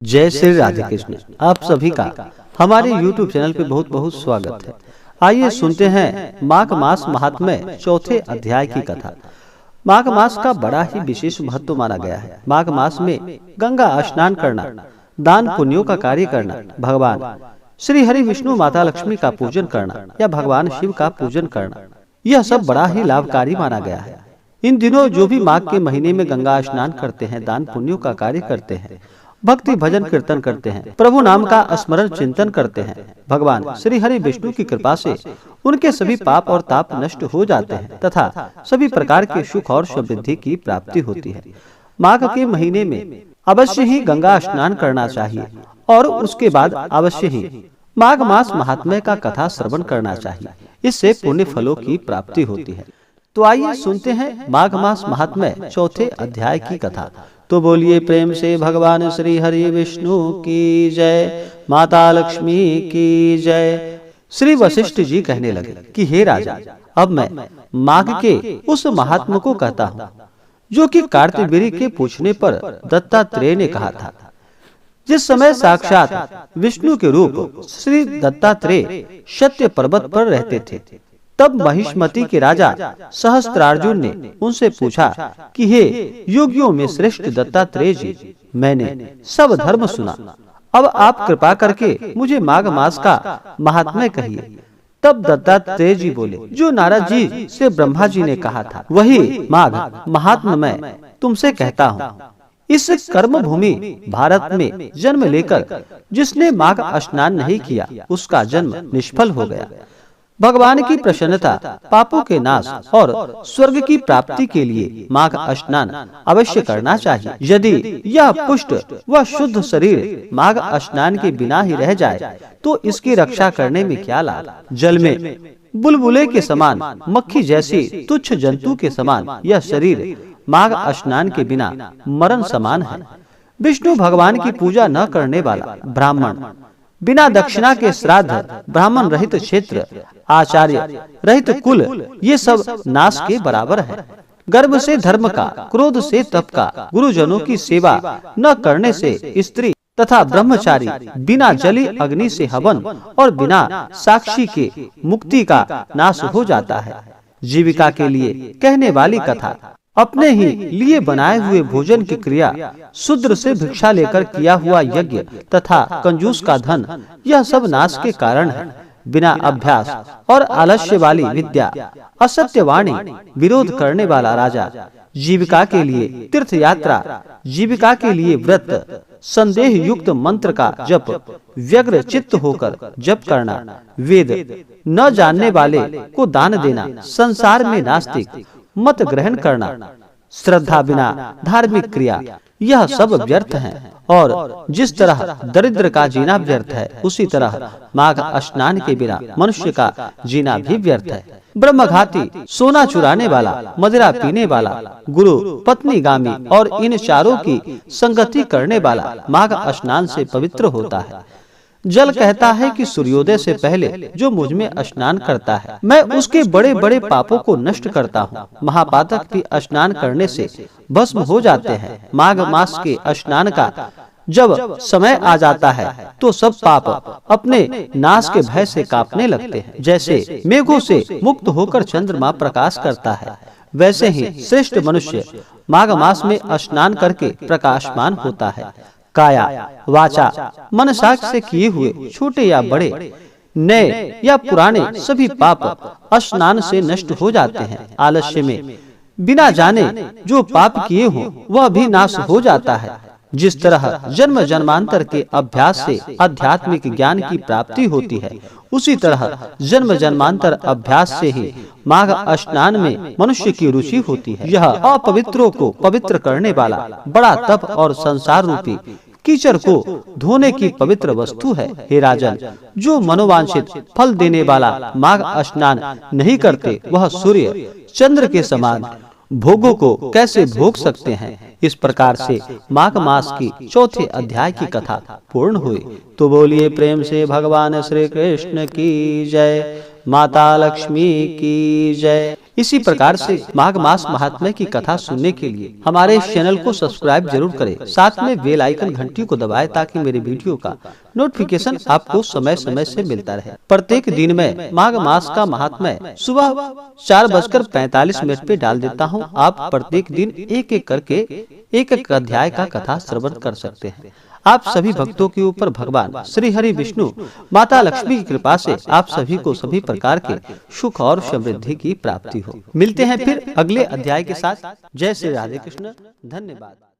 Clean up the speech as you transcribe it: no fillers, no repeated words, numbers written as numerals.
जय श्री राधे कृष्ण। आप सभी का हमारे YouTube चैनल पे बहुत बहुत स्वागत है। आइए सुनते हैं माघ मास महात्म्य चौथे अध्याय की कथा। माघ मास का बड़ा ही विशेष महत्व माना गया है। माघ मास में गंगा स्नान करना, दान पुण्यों का कार्य करना, भगवान श्री हरि विष्णु माता लक्ष्मी का पूजन करना या भगवान शिव का पूजन करना, यह सब बड़ा ही लाभकारी माना गया है। इन दिनों जो भी माघ के महीने में गंगा स्नान करते हैं, दान पुण्यों का कार्य करते हैं, भक्ति भजन कीर्तन करते हैं, प्रभु नाम का स्मरण चिंतन करते हैं, भगवान श्री हरि विष्णु की कृपा से उनके सभी पाप और ताप नष्ट हो जाते हैं तथा सभी प्रकार के सुख और समृद्धि की प्राप्ति होती है। माघ के महीने में अवश्य ही गंगा स्नान करना चाहिए और उसके बाद अवश्य ही माघ मास महात्म्य का कथा श्रवण करना चाहिए। इससे पुण्य फलों की प्राप्ति होती है। तो आइए सुनते हैं माघ मास महात्म्य चौथे अध्याय की कथा। तो बोलिए प्रेम से भगवान श्री हरि विष्णु की जय, माता लक्ष्मी की जय। श्री वशिष्ठ जी कहने लगे कि हे राजा, अब मैं माघ के उस महात्मा को कहता हूँ जो कि कार्तवीर्य के पूछने पर दत्तात्रेय ने कहा था। जिस समय साक्षात विष्णु के रूप श्री दत्तात्रेय सत्य पर्वत पर रहते थे, तब महिष्मति के राजा सहस्त्रार्जुन ने उनसे पूछा कि हे योगियों में श्रेष्ठ दत्तात्रेय जी, मैंने सब धर्म सुना, अब आप कृपा करके मुझे माघ मास का महात्म्य कहिए। तब दत्तात्रेय जी बोले, जो नारद जी से ब्रह्मा जी ने कहा था वही माघ महात्म्य मैं तुमसे कहता हूँ। इस कर्म भूमि भारत में जन्म लेकर जिसने माघ स्नान नहीं किया, उसका जन्म निष्फल हो गया। भगवान की प्रसन्नता, पापों के नाश और स्वर्ग की प्राप्ति के लिए माघ स्नान अवश्य करना चाहिए। यदि यह पुष्ट व शुद्ध शरीर माघ स्नान के बिना ही रह जाए तो इसकी रक्षा करने में क्या लाभ। जल में बुलबुले के समान, मक्खी जैसी तुच्छ जंतु के समान यह शरीर माघ स्नान के बिना मरण समान है। विष्णु भगवान की पूजा न करने वाला ब्राह्मण, बिना दक्षिणा के श्राद्ध, ब्राह्मण रहित क्षेत्र, आचार्य रहित कुल, ये सब नाश के बराबर है। गर्भ से धर्म का, क्रोध से तप का, गुरुजनों की सेवा न करने से स्त्री तथा ब्रह्मचारी, बिना जली अग्नि से हवन और बिना साक्षी के मुक्ति का नाश हो जाता है। जीविका के लिए कहने वाली कथा, अपने ही लिए बनाए हुए भोजन की क्रिया, शूद्र से भिक्षा लेकर किया हुआ यज्ञ तथा कंजूस का धन, यह सब नाश के कारण है। बिना अभ्यास और आलस्य वाली विद्या, असत्य वाणी, विरोध करने वाला राजा, जीविका के लिए तीर्थ यात्रा, जीविका के लिए व्रत, संदेह युक्त मंत्र का जप, व्यग्र चित्त होकर जप करना, वेद न जानने वाले को दान देना, संसार में नास्तिक मत ग्रहण करना, श्रद्धा बिना धार्मिक क्रिया, यह सब व्यर्थ हैं। और जिस तरह दरिद्र का जीना व्यर्थ है, उसी तरह माघ स्नान के बिना मनुष्य का जीना भी व्यर्थ है। ब्रह्मघाती, सोना चुराने वाला, मदिरा पीने वाला, गुरु पत्नी गामी और इन चारों की संगति करने वाला माघ स्नान से पवित्र होता है। जल कहता है कि सूर्योदय से पहले जो मुझ में स्नान करता है, मैं उसके बड़े बड़े पापों को नष्ट करता हूँ। महापातक भी स्नान करने से भस्म हो जाते हैं। माघ मास के स्नान का जब समय आ जाता है तो सब पाप अपने नाश के भय से कांपने लगते हैं। जैसे मेघों से मुक्त होकर चंद्रमा प्रकाश करता है, वैसे ही श्रेष्ठ मनुष्य माघ मास में स्नान करके प्रकाशमान होता है। काया, वाचा, मन साक्ष्य से किए हुए छोटे या बड़े, नए या पुराने सभी पाप स्नान से नष्ट हो जाते हैं। आलस्य में बिना जाने जो पाप किए हो वह भी नाश हो जाता है। जिस तरह जन्म जन्मांतर के अभ्यास से आध्यात्मिक ज्ञान की प्राप्ति होती है, उसी तरह जन्म जन्मांतर अभ्यास से ही माघ स्नान में मनुष्य की रुचि होती है। यह अपवित्रों को पवित्र करने वाला बड़ा तप और संसार रूपी कीचड़ को धोने की पवित्र वस्तु है। हे राजन, जो मनोवांछित फल देने वाला माघ स्नान नहीं करते, वह सूर्य चंद्र के समान भोगों को कैसे भोग सकते हैं। इस प्रकार से माघ मास की चौथे अध्याय की कथा पूर्ण हुई। तो बोलिए प्रेम से भगवान श्री कृष्ण की जय, माता लक्ष्मी की जय। इसी प्रकार से माघ मास महात्म्य की कथा सुनने के लिए हमारे इस चैनल को सब्सक्राइब जरूर करें, साथ में बेल आइकन घंटी को दबाएं ताकि मेरे वीडियो का नोटिफिकेशन आपको समय समय से मिलता रहे। प्रत्येक दिन में माघ मास का महात्म्य सुबह 4:45 पे डाल देता हूँ। आप प्रत्येक दिन एक एक करके एक अध्याय का कथा श्रवण कर सकते हैं। आप सभी भक्तों के ऊपर भगवान श्री हरि विष्णु माता लक्ष्मी की कृपा से आप सभी को सभी प्रकार के सुख और समृद्धि की प्राप्ति हो। मिलते हैं फिर अगले अध्याय के साथ। जय श्री राधे कृष्ण। धन्यवाद।